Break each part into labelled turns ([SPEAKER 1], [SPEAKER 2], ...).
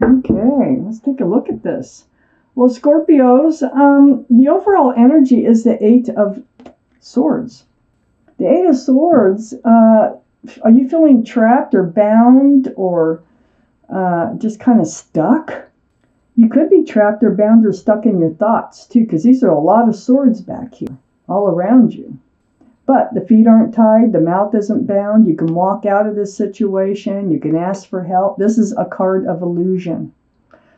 [SPEAKER 1] Okay, let's take a look at this. Well, Scorpios, the overall energy is the Eight of Swords. The Eight of Swords, are you feeling trapped or bound or just kind of stuck? You could be trapped or bound or stuck in your thoughts too, because these are a lot of swords back here, all around you. But the feet aren't tied, the mouth isn't bound. You can walk out of this situation, you can ask for help. This is a card of illusion.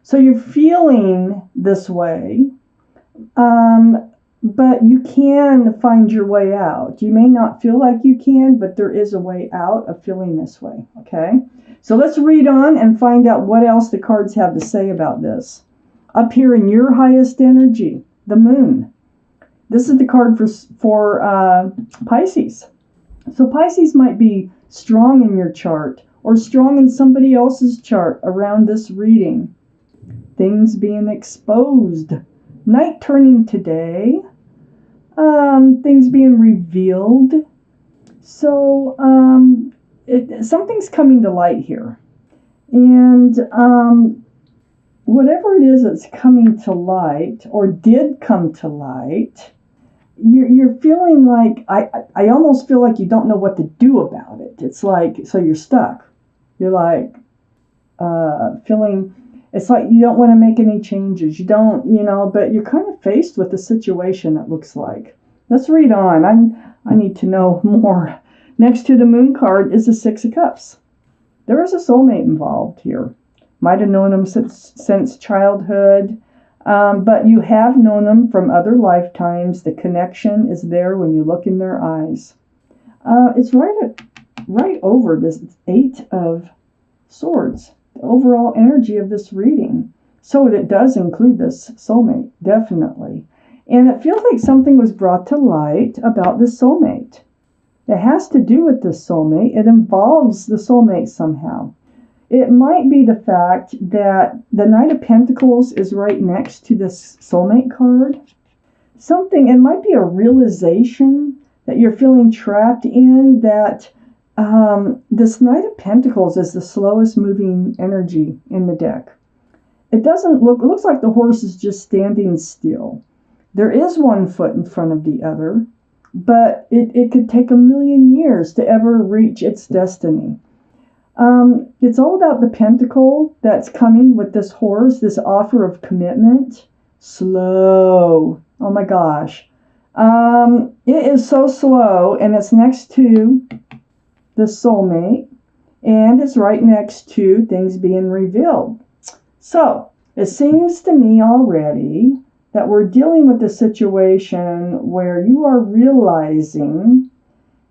[SPEAKER 1] So you're feeling this way, but you can find your way out. You may not feel like you can, but there is a way out of feeling this way, okay? So let's read on and find out what else the cards have to say about this. Up here in your highest energy, the moon. This is the card for Pisces. So Pisces might be strong in your chart or strong in somebody else's chart around this reading. Things being exposed. Night turning today. Things being revealed. So something's coming to light here. And whatever it is that's coming to light or did come to light, you're feeling like, I almost feel like you don't know what to do about it. It's like, so you're stuck. You're like feeling, it's like you don't want to make any changes. You don't, but you're kind of faced with the situation, it looks like. Let's read on. I need to know more. Next to the moon card is the Six of Cups. There is a soulmate involved here. Might have known them since childhood. But you have known them from other lifetimes. The connection is there when you look in their eyes. It's right over this Eight of Swords, the overall energy of this reading. So it does include this soulmate, definitely. And it feels like something was brought to light about the soulmate. It has to do with the soulmate. It involves the soulmate somehow. It might be the fact that the Knight of Pentacles is right next to this soulmate card. It might be a realization that you're feeling trapped in, that this Knight of Pentacles is the slowest moving energy in the deck. It looks like the horse is just standing still. There is one foot in front of the other, but it could take 1,000,000 years to ever reach its destiny. It's all about the pentacle that's coming with this horse, this offer of commitment. Slow. Oh my gosh. It is so slow, and it's next to the soulmate, and it's right next to things being revealed. So it seems to me already that we're dealing with a situation where you are realizing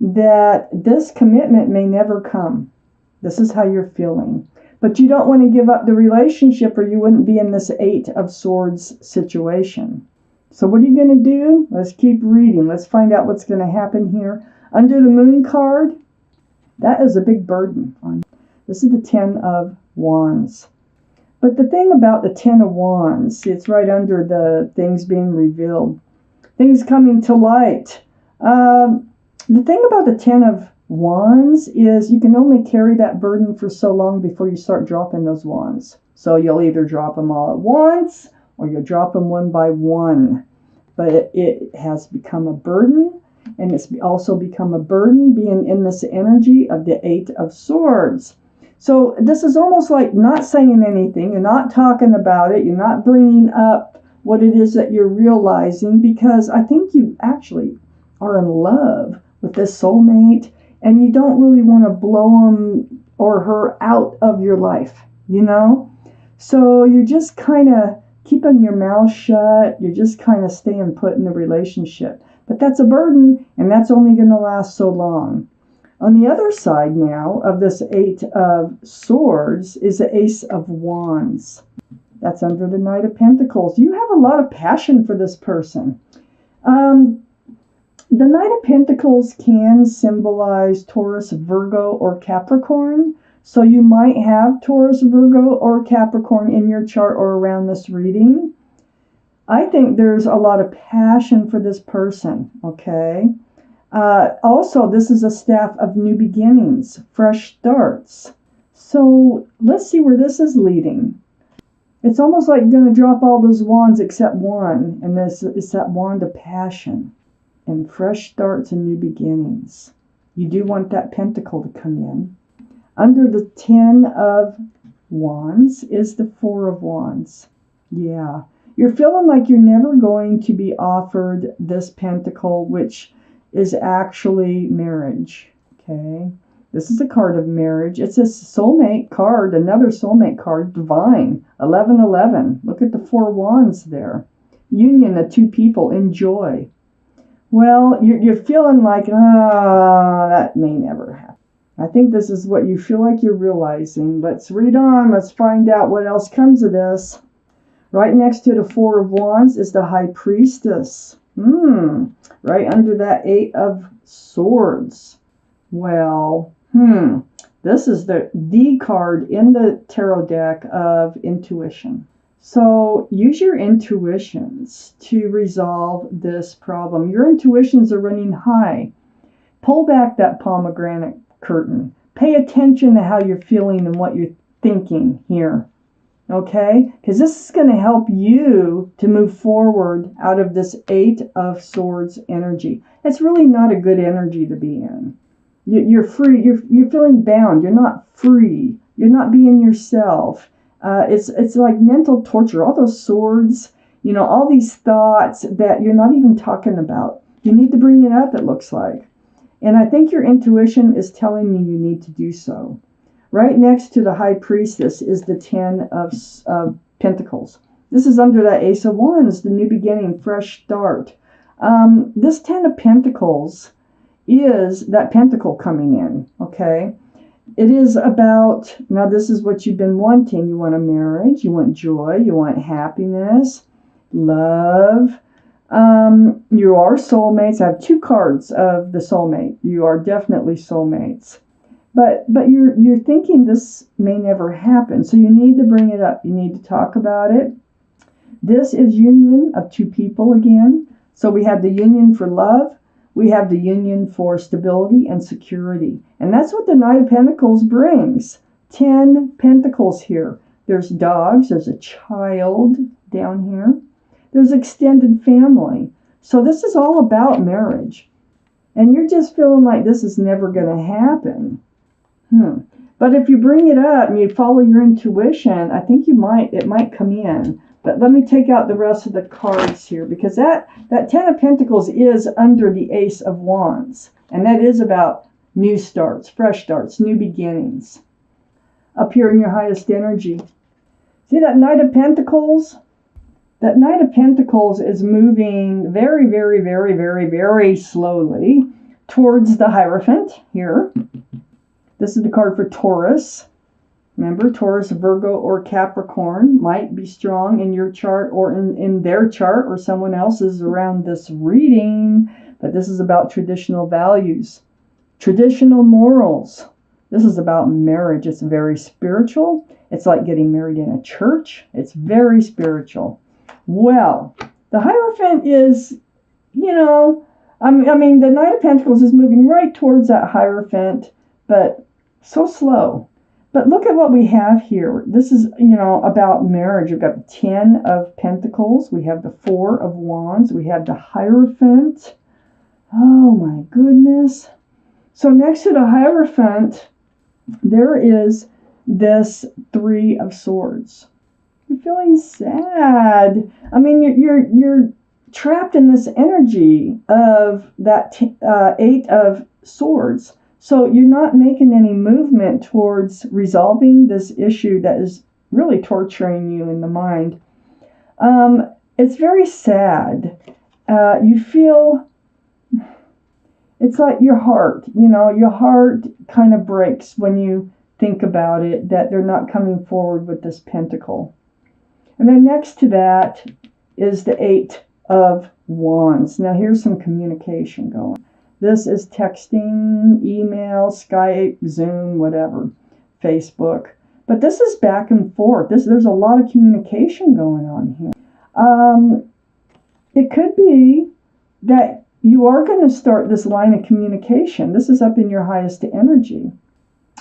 [SPEAKER 1] that this commitment may never come. This is how you're feeling. But you don't want to give up the relationship, or you wouldn't be in this Eight of Swords situation. So what are you going to do? Let's keep reading. Let's find out what's going to happen here. Under the moon card, that is a big burden on you. This is the Ten of Wands. But the thing about the Ten of Wands, it's right under the things being revealed. Things coming to light. The thing about the Ten of Wands is you can only carry that burden for so long before you start dropping those wands. So you'll either drop them all at once or you'll drop them one by one. But it has become a burden, and it's also become a burden being in this energy of the Eight of Swords. So this is almost like not saying anything. You're not talking about it. You're not bringing up what it is that you're realizing, because I think you actually are in love with this soulmate, and you don't really want to blow him or her out of your life, So you're just kind of keeping your mouth shut. You're just kind of staying put in the relationship. But that's a burden, and that's only going to last so long. On the other side now of this Eight of Swords is the Ace of Wands. That's under the Knight of Pentacles. You have a lot of passion for this person. The Knight of Pentacles can symbolize Taurus, Virgo, or Capricorn. So you might have Taurus, Virgo, or Capricorn in your chart or around this reading. I think there's a lot of passion for this person, okay? Also, this is a staff of new beginnings, fresh starts. So let's see where this is leading. It's almost like you're going to drop all those wands except one, and this is that wand of passion and fresh starts and new beginnings. You do want that pentacle to come in. Under the 10 of wands is the 4 of wands. Yeah. You're feeling like you're never going to be offered this pentacle, which is actually marriage. Okay. This is a card of marriage. It's a soulmate card, another soulmate card, divine, 1111. Look at the 4 wands there. Union of two people, enjoy. Well, you're feeling like, that may never happen. I think this is what you feel like you're realizing. Let's read on. Let's find out what else comes of this. Right next to the 4 of wands is the high priestess. Right under that 8 of swords. Well, this is the card in the tarot deck of intuition. So use your intuitions to resolve this problem. Your intuitions are running high. Pull back that pomegranate curtain. Pay attention to how you're feeling and what you're thinking here. Okay? Because this is going to help you to move forward out of this 8 of swords energy. It's really not a good energy to be in. You're free. You're feeling bound. You're not free. You're not being yourself. It's like mental torture. All those swords, all these thoughts that you're not even talking about. You need to bring it up, it looks like. And I think your intuition is telling you need to do so. Right next to the high priestess is the 10 of pentacles. This is under that ace of wands, the new beginning, fresh start. This 10 of pentacles is that pentacle coming in, okay? It is about, now this is what you've been wanting. You want a marriage, you want joy, you want happiness, love. You are soulmates. I have 2 cards of the soulmate. You are definitely soulmates. But you're thinking this may never happen. So you need to bring it up. You need to talk about it. This is union of 2 people again. So we have the union for love. We have the union for stability and security. And that's what the Knight of Pentacles brings. 10 pentacles here. There's dogs. There's a child down here. There's extended family. So this is all about marriage. And you're just feeling like this is never going to happen. But if you bring it up and you follow your intuition, I think it might come in. But let me take out the rest of the cards here, because that 10 of Pentacles is under the Ace of Wands. And that is about new starts, fresh starts, new beginnings. Up here in your highest energy. See that Knight of Pentacles? That Knight of Pentacles is moving very, very, very, very, very slowly towards the Hierophant here. This is the card for Taurus. Remember, Taurus, Virgo, or Capricorn might be strong in your chart or in their chart or someone else's around this reading. But this is about traditional values, traditional morals. This is about marriage. It's very spiritual. It's like getting married in a church. It's very spiritual. Well, the Hierophant is, the Knight of Pentacles is moving right towards that Hierophant, but so slow. But look at what we have here. This is, about marriage. We've got the 10 of Pentacles. We have the 4 of Wands. We have the Hierophant. Oh, my goodness. So next to the Hierophant, there is this 3 of Swords. You're feeling sad. You're trapped in this energy of that 8 of Swords. So you're not making any movement towards resolving this issue that is really torturing you in the mind. It's very sad. You feel, it's like your heart, your heart kind of breaks when you think about it, that they're not coming forward with this pentacle. And then next to that is the 8 of Wands. Now here's some communication going. This is texting, email, Skype, Zoom, whatever, Facebook. But this is back and forth. There's a lot of communication going on here. It could be that you are going to start this line of communication. This is up in your highest energy.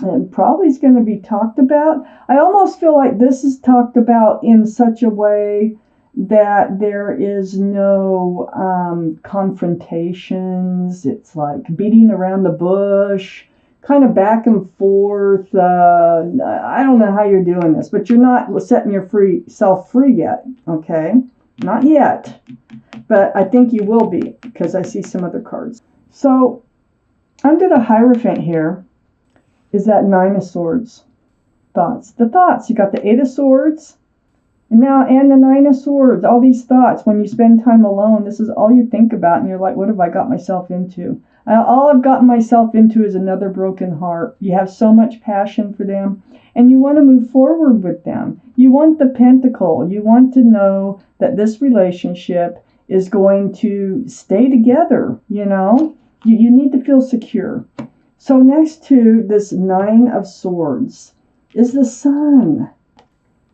[SPEAKER 1] and probably is going to be talked about. I almost feel like this is talked about in such a way that there is no confrontations. It's like beating around the bush, kind of back and forth. I don't know how you're doing this, but you're not setting your self free yet, okay? Not yet, but I think you will be because I see some other cards. So under the Hierophant here is that Nine of Swords. Thoughts. The thoughts. You got the Eight of Swords, and the Nine of Swords. All these thoughts. When you spend time alone, this is all you think about, and you're like, what have I got myself into? All I've gotten myself into is another broken heart. You have so much passion for them, and you want to move forward with them. You want the Pentacle. You want to know that this relationship is going to stay together, you know? You need to feel secure. So next to this Nine of Swords is the Sun.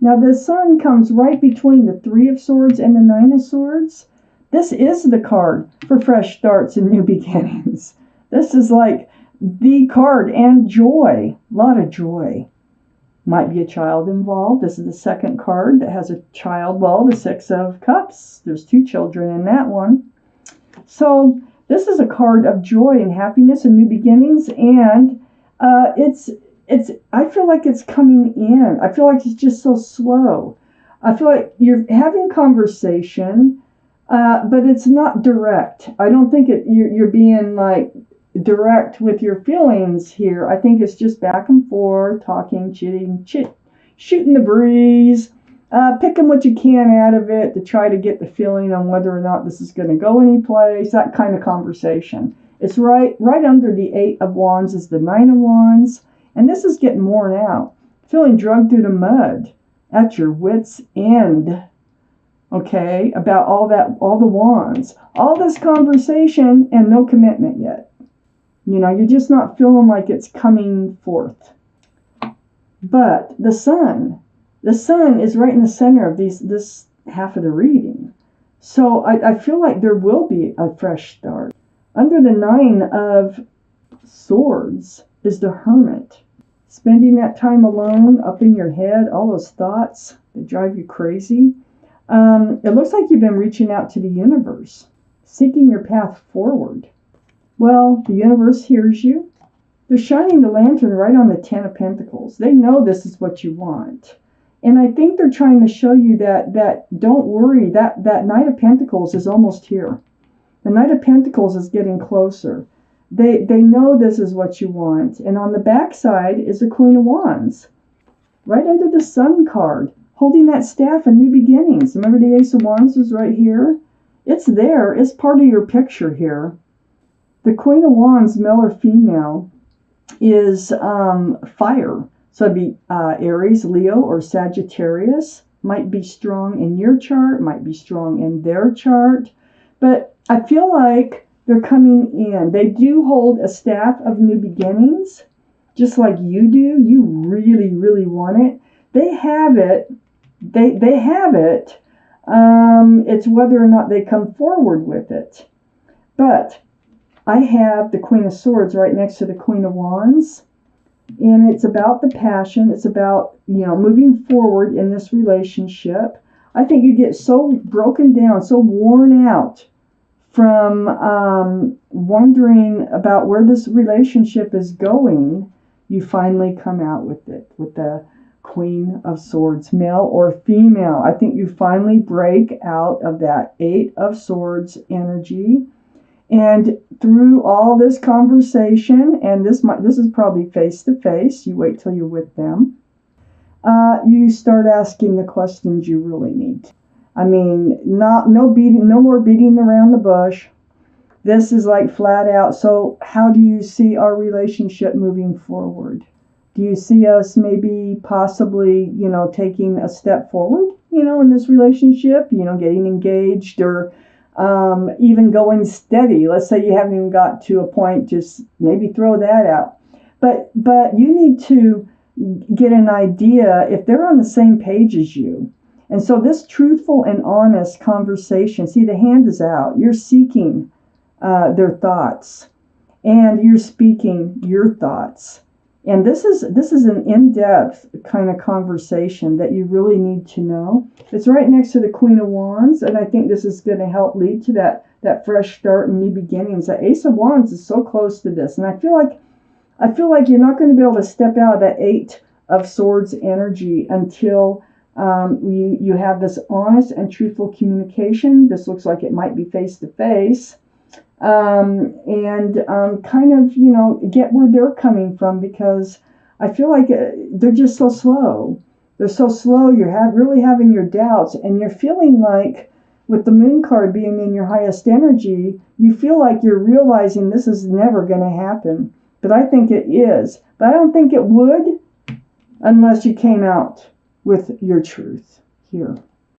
[SPEAKER 1] Now the Sun comes right between the Three of Swords and the Nine of Swords. This is the card for fresh starts and new beginnings. This is like the card, and joy. A lot of joy. Might be a child involved. This is the second card that has a child. Well, the Six of Cups. There's two children in that one. So this is a card of joy and happiness and new beginnings, and it's. I feel like it's coming in. I feel like it's just so slow. I feel like you're having conversation, but it's not direct. I don't think you're being like direct with your feelings here. I think it's just back and forth, talking, shooting the breeze, picking what you can out of it to try to get the feeling on whether or not this is going to go anyplace. That kind of conversation. It's right under the Eight of Wands is the Nine of Wands. And this is getting worn out, feeling dragged through the mud, at your wits' end, okay, about all the wands, all this conversation and no commitment yet. You know, you're just not feeling like it's coming forth. But the Sun is right in the center of this half of the reading. So I feel like there will be a fresh start. Under the Nine of Swords is the Hermit. Spending that time alone, up in your head, all those thoughts that drive you crazy. It looks like you've been reaching out to the universe, seeking your path forward. Well, the universe hears you. They're shining the lantern right on the Ten of Pentacles. They know this is what you want. And I think they're trying to show you that don't worry, that Knight of Pentacles is almost here. The Knight of Pentacles is getting closer. They know this is what you want. And on the back side is the Queen of Wands. Right under the Sun card, holding that staff of new beginnings. Remember the Ace of Wands is right here? It's there. It's part of your picture here. The Queen of Wands, male or female, is fire. So it'd be Aries, Leo, or Sagittarius. Might be strong in your chart, might be strong in their chart. But I feel like they're coming in. They do hold a staff of new beginnings, just like you do. You really, really want it. They have it. They have it. It's whether or not they come forward with it. But I have the Queen of Swords right next to the Queen of Wands. And it's about the passion. It's about, moving forward in this relationship. I think you get so broken down, so worn out from wondering about where this relationship is going, you finally come out with it, with the Queen of Swords, male or female. I think you finally break out of that Eight of Swords energy. And through all this conversation, and this is probably face-to-face, you wait till you're with them, you start asking the questions you really need. I mean, no more beating around the bush. This is like flat out. So how do you see our relationship moving forward? Do you see us maybe possibly, taking a step forward, in this relationship, getting engaged or even going steady? Let's say you haven't even got to a point, just maybe throw that out. But you need to get an idea if they're on the same page as you. And so this truthful and honest conversation, see, the hand is out. You're seeking their thoughts, and you're speaking your thoughts. And this is an in-depth kind of conversation that you really need to know. It's right next to the Queen of Wands, and I think this is going to help lead to that fresh start and new beginnings. The Ace of Wands is so close to this, and I feel like you're not going to be able to step out of that Eight of Swords energy until you have this honest and truthful communication. This looks like it might be face to face. And kind of, get where they're coming from, because I feel like they're just so slow. They're so slow. You're really having your doubts, and you're feeling like, with the Moon card being in your highest energy, you feel like you're realizing this is never going to happen. But I think it is. But I don't think it would unless you came out with your truth here.